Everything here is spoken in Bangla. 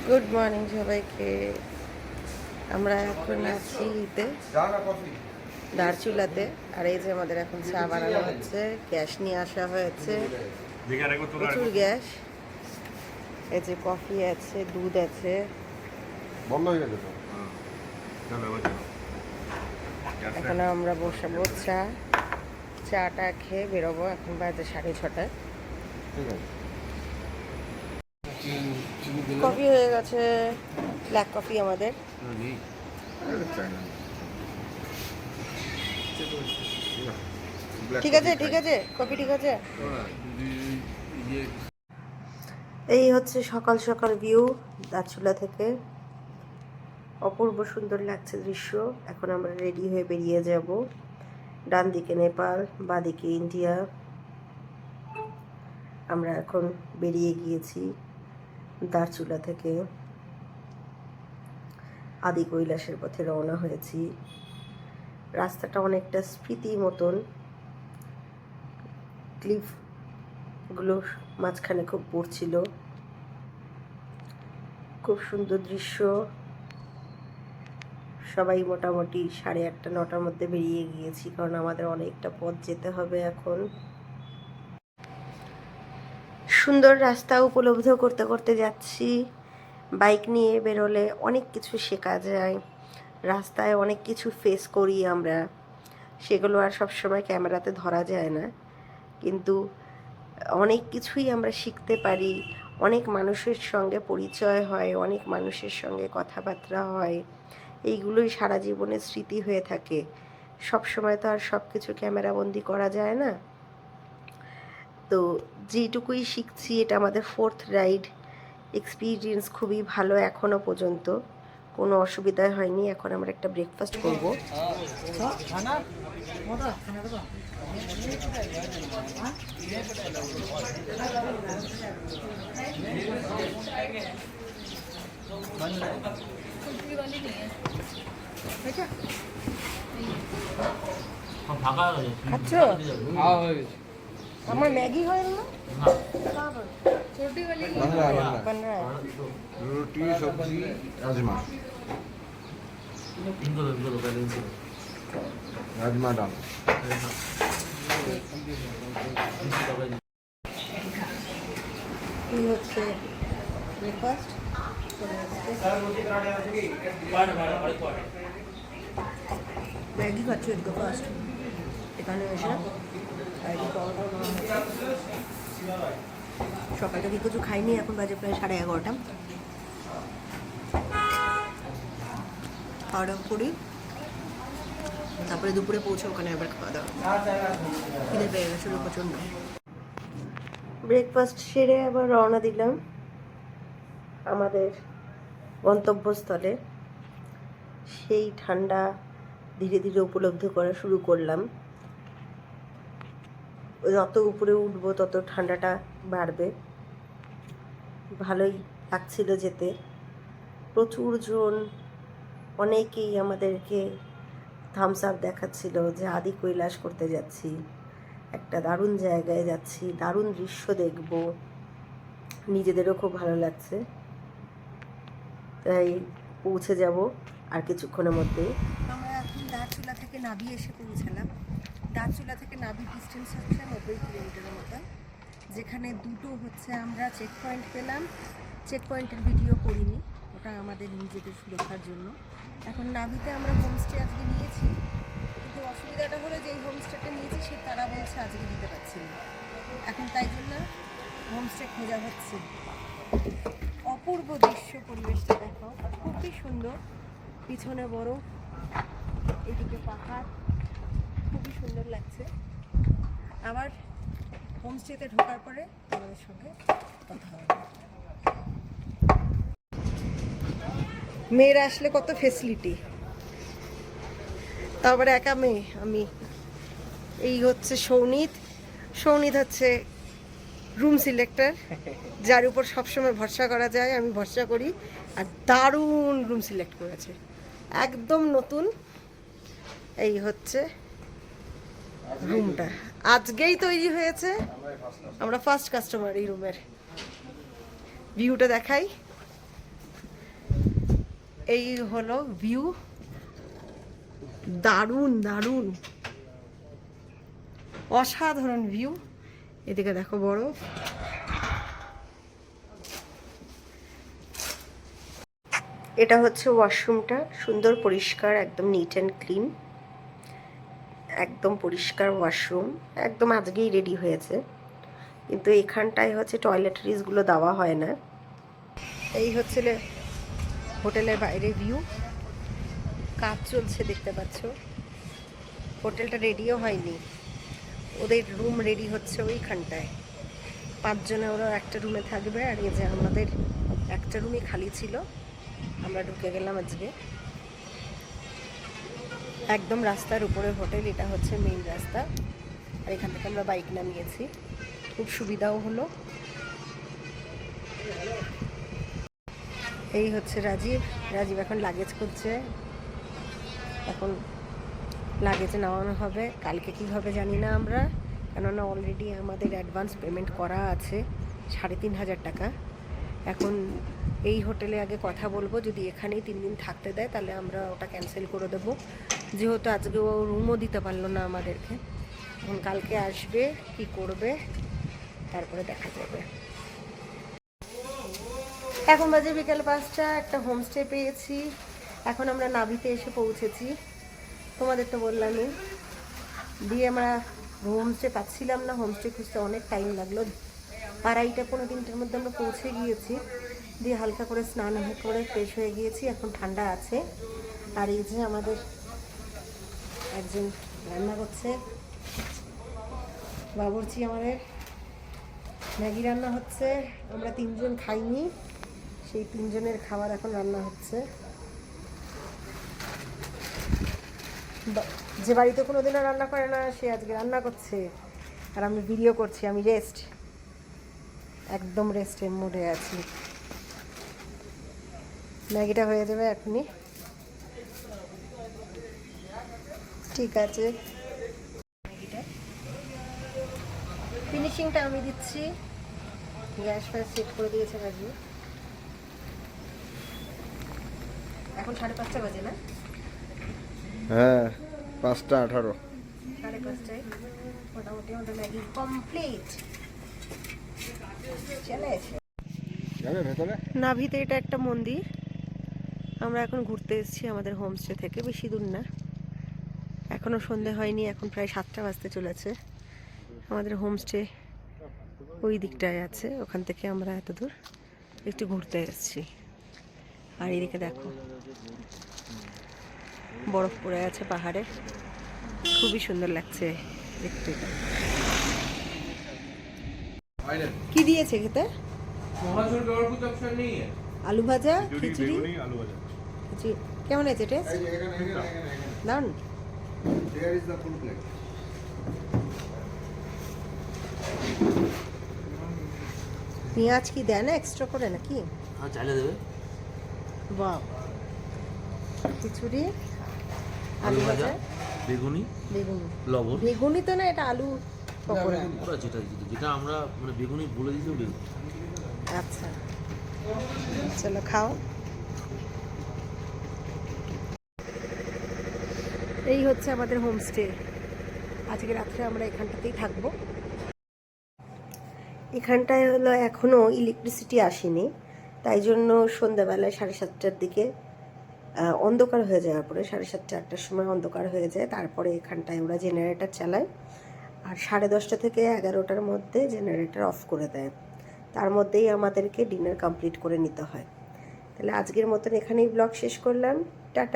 গুড মর্নিং সবাইকে। আমরা এখন আছি দারচুলাতে। আর এই যে আমাদের এখন চা বানানো হচ্ছে, গ্যাস নিয়ে আসা হয়েছে, প্রচুর গ্যাস। এই যে কফি আছে, দুধ আছে। বন্ধ হয়ে গেছে তো। এখন আমরা বসাবো চাটা খেয়ে বেরোবো। এখন বাজে 6:30। ঠিক আছে। কফি হয়ে গেছে, ব্ল্যাক কফি আমাদের। ঠিক আছে ঠিক আছে, কফি ঠিক আছে। এই হচ্ছে সকাল সকাল ভিউ দারচুলা থেকে। অপূর্ব সুন্দর লাগছে দৃশ্য। এখন আমরা রেডি হয়ে বেরিয়ে যাব। ডান দিকে নেপাল, বাঁ দিকে ইন্ডিয়া। আমরা এখন বেরিয়ে গিয়েছি দারচুলা থেকে। আদি কৈলাসের পথে রওনা হয়েছি। রাস্তাটা অনেকটা স্মৃতি মতন, ক্লিফগুলো মাঝখানে খুব পড়ছিল। খুব সুন্দর দৃশ্য। সবাই মোটামুটি 8:30-9টার মধ্যে বেরিয়ে গিয়েছি, কারণ আমাদের অনেকটা পথ যেতে হবে এখন। সুন্দর রাস্তা উপলব্ধ করতে করতে যাচ্ছি। বাইক নিয়ে বেরোলে অনেক কিছু শেখা যায়, রাস্তায় অনেক কিছু ফেস করি আমরা, সেগুলো আর সবসময় ক্যামেরাতে ধরা যায় না, কিন্তু অনেক কিছুই আমরা শিখতে পারি। অনেক মানুষের সঙ্গে পরিচয় হয়, অনেক মানুষের সঙ্গে কথাবার্তা হয়। এইগুলোই সারা জীবনের স্মৃতি হয়ে থাকে। সব সময় তো আর সব কিছু ক্যামেরাবন্দি করা যায় না। তো যেটুকুই শিখছি, এটা আমাদের 4th রাইড। এক্সপিরিয়েন্স খুবই ভালো, এখনও পর্যন্ত কোনো অসুবিধা হয়নি। এখন আমরা একটা ব্রেকফাস্ট করব। খাচ্ছ? আমার ম্যাগি হয় না। রুটি, সবজি, রাজমা, রাজমা ডাল। কি হচ্ছে ব্রেকফাস্ট? ম্যাগি খাচ্ছি একটু ফার্স্ট। এখানে এসে সকাল থেকে কিছু খাইনি, এখন বাজে প্রায় 11:30। খাওয়া দাওয়া করি, তারপরে দুপুরে পৌঁছে ওখানে আবার খাওয়া দাওয়া। খিদে পেয়ে গেছিল প্রচণ্ড। ব্রেকফাস্ট সেরে আবার রওনা দিলাম আমাদের গন্তব্যস্থলে। সেই ঠান্ডা ধীরে ধীরে উপলব্ধ করা শুরু করলাম। যত উপরে উঠবো তত ঠান্ডাটা বাড়বে। ভালোই লাগছিল যেতে। প্রচুর জন, অনেকেই আমাদেরকে থামস আপ দেখাচ্ছিল যে আদি কৈলাস করতে যাচ্ছি, একটা দারুণ জায়গায় যাচ্ছি, দারুণ দৃশ্য দেখব। নিজেদেরও খুব ভালো লাগছে। তাই পৌঁছে যাব আর কিছুক্ষণের মধ্যেই। আমরা এখন দারচুলা থেকে নাভি এসে পৌঁছালাম। দারচুলা থেকে নাভি ডিস্টেন্স হচ্ছে 90 কিলোমিটারের মতো, যেখানে দুটো হচ্ছে আমরা চেক পয়েন্ট পেলাম। চেক পয়েন্টের ভিডিও করিনি, ওটা আমাদের নিজেদের সুরক্ষার জন্য। এখন নাভিতে আমরা হোমস্টে আজকে নিয়েছি, কিন্তু অসুবিধাটা হলো যে এই হোমস্টেটা নিয়েছি সে তারা বলছে আজকে দিতে পারছি না। এখন তাই জন্য হোমস্টে খোঁজা হচ্ছে। অপূর্ব দৃশ্য, পরিবেশটা দেখো, খুবই সুন্দর। পিছনে বরফ, এদিকে পাহাড়, খুবই সুন্দর লাগছে। আবার হোমস্টেতে ঢোকার পরে আমাদের সঙ্গে কথা হবে। মেয়েরা আসলে কত ফেসিলিটি, তারপরে একা মেয়ে আমি। এই হচ্ছে সৌনিত হচ্ছে রুম সিলেক্টর, যার উপর সবসময় ভরসা করা যায়। আমি ভরসা করি, আর দারুণ রুম সিলেক্ট করেছে, একদম নতুন। এই হচ্ছে রুমটা, আজকেই তৈরি হয়েছে। আমরা ফার্স্ট কাস্টমার এই রুমের। ভিউটা দেখাই, এই হলো ভিউ, দারুণ দারুণ অসাধারণ ভিউ। এদিকে দেখো বরফ। এটা হচ্ছে ওয়াশরুমটা, সুন্দর পরিষ্কার, একদম নিট অ্যান্ড ক্লিন, একদম পরিষ্কার ওয়াশরুম, একদম আজকেই রেডি হয়েছে। কিন্তু এখানটায় হচ্ছে টয়লেটারিজগুলো দেওয়া হয় না। এই হচ্ছে হোটেলের বাইরে ভিউ, কাজ চলছে দেখতে পাচ্ছ। হোটেলটা রেডিও হয়নি, ওদের রুম রেডি হচ্ছে ওইখানটায়। 5 জনে ওরা একটা রুমে থাকবে, আর এই যে আমাদের একটা রুমই খালি ছিল, আমরা ঢুকে গেলাম আজকে। একদম রাস্তার উপরে হোটেল, এটা হচ্ছে মেইন রাস্তা, আর এখান থেকে আমরা বাইক নামিয়েছি, খুব সুবিধাও হলো। এই হচ্ছে রাজীব, রাজীব এখন লাগেজ করছে, এখন লাগেজ নামানো হবে। কালকে কী হবে জানি না আমরা, কেননা অলরেডি আমাদের অ্যাডভান্স পেমেন্ট করা আছে 3,500 টাকা। এখন এই হোটেলে আগে কথা বলবো, যদি এখানেই 3 দিন থাকতে দেয় তাহলে আমরা ওটা ক্যান্সেল করে দেবো, যেহেতু আজকে ও রুমও দিতে পারলো না আমাদেরকে। এখন কালকে আসবে, কি করবে তারপরে দেখা যাবে। এখন বাজে বিকেল 5টা, একটা হোমস্টে পেয়েছি। এখন আমরা নাভিতে এসে পৌঁছেছি, তোমাদের তো বললামই। দিয়ে আমরা হোমস্টে পাচ্ছিলাম না, হোমস্টে খুঁজতে অনেক টাইম লাগলো। 2:30 পৌনে 3টের মধ্যে আমরা পৌঁছে গিয়েছি। দিয়ে হালকা করে স্নান করে ফ্রেশ হয়ে গিয়েছি, এখন ঠান্ডা আছে। আর এই যে আমাদের একজন রান্না করছে, বাবুর্চি আমাদের, ম্যাগি রান্না হচ্ছে। আমরা 3 জন খাইনি, সেই 3 জনের খাবার এখন রান্না হচ্ছে। যে বাড়িতে কোনো দিনও রান্না করে না সে আজকে রান্না করছে, আর আমি ভিডিও করছি। আমি রেস্ট, একদম রেস্টের মোডে আছি। ম্যাগিটা হয়ে যাবে এখনই, ঠিক আছে। ম্যাগিটা ফিনিশিংটা আমি দিচ্ছি, গ্যাস ফ্যাস সেট করে দিয়েছে রাজু। এখন 5:30 বাজে না? হ্যাঁ, 5:18। 5:30টায় মোটামুটি আমাদের ম্যাগি কমপ্লিট। চলে এসে যাবে ভেতরে? নাভিতে এটা একটা মন্দির। আমরা এখন ঘুরতে এসেছি আমাদের হোমস্টে থেকে, বেশি দূর না। এখনও সন্ধে হয়নি, এখন প্রায় 7টা বাজতে চলেছে। আমাদের হোমস্টে ওই দিকটায় আছে, ওখান থেকে আমরা এত দূর একটু ঘুরতে এসেছি। আর এদিকে দেখো বরফ পড়ে আছে পাহাড়ে, খুবই সুন্দর লাগছে দেখতে। কি দিয়েছে খেতে? আলু ভাজা, খিচুড়ি। কেমন আছে টেস্ট? দারুন। পেঁয়াজ কি দেয় না এক্সট্রা করে নাকি? হ্যাঁ, চাইলে দেবে। বাহ, খিচুড়ি, আলু ভাজা, বেগুনি, বেগুনি। লবণ। বেগুনি তো না, এটা আলু পকোড়া। ওরা যেটা যেটা আমরা মানে বেগুনি বলে দিয়েছি বেগুনি। আচ্ছা, চলো খাও। এই হচ্ছে আমাদের হোমস্টে, আজকে রাত্রে আমরা এখানটাতেই থাকবো। এখানটায় হলো এখনও ইলেকট্রিসিটি আসেনি, তাই জন্য সন্ধ্যাবেলায় 7:30টার দিকে অন্ধকার হয়ে যাওয়ার পরে 7:30-8টার সময় অন্ধকার হয়ে যায়। তারপরে এখানটায় ওরা জেনারেটর চালায়, আর 10:30 থেকে 11টার মধ্যে জেনারেটর অফ করে দেয়। তার মধ্যেই আমাদেরকে ডিনার কমপ্লিট করে নিতে হয়। তাহলে আজকের মতন এখানেই ব্লগ শেষ করলাম, টাটা।